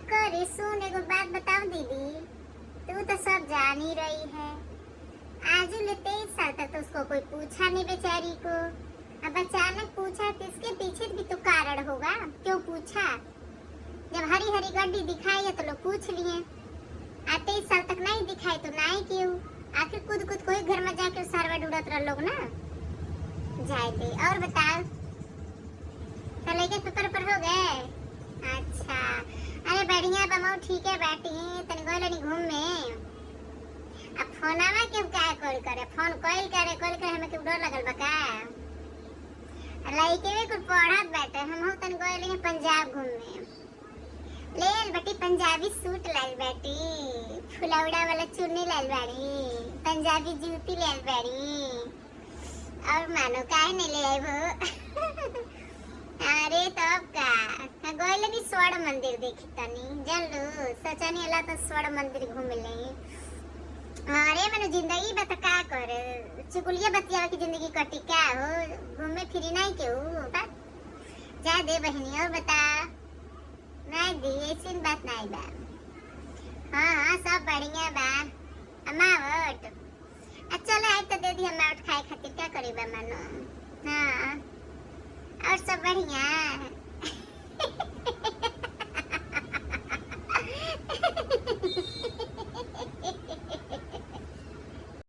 करे सुन, एगो बात बताओ दीदी, तू तो सब जान ही रही है। आज ले 23 साल तक तो उसको कोई पूछा नहीं बेचारी को। अब अचानक पूछा तो इसके पीछे भी तो कारण होगा क्यों पूछा। जब हरी हरी गड्डी दिखाई है तो लोग पूछ लिए, 23 साल तक नहीं दिखाई तो नहीं क्यों। आखिर खुद खुद कोई घर में जाके सरवा ढूंढत रह लोग ना। जाए दे। और बताओ, चले के पेपर पर हो गए? अच्छा, अरे बढ़िया बमाऊ, ठीक है बैठी तन गोलनी घूम में। अब फोनवा क्यों क्या कॉल करे, फोन कॉल करे हमें क्यों डर लगल बका। लइके भी कुछ पढ़त बैठे, हम हो तन गोलनी पंजाब घूमने। लेल बेटी पंजाबी सूट लाल बेटी, फुलौड़ा वाला चुन्नी लाल बाड़ी, पंजाबी जूती लाल बाड़ी। और मानो काहे नहीं ले आई वो। अरे तब का गोइलनी स्वर्ण मंदिर देखी तनी जल्लू, सोचनी अला तो स्वर्ण मंदिर घूम ले। अरे मैंने जिंदगी बता का करे, चुगलिया बतिया की जिंदगी कटी क्या हो, घूमे फिरी नहीं क्यों बा। जा दे बहनी। और बता। नहीं दी ऐसी बात नहीं बा। हाँ सब बढ़िया बा। अमावट चलो आई तो दे दी अमावट खाए खातिर, क्या करी बा मानो। हाँ और सब बढ़िया।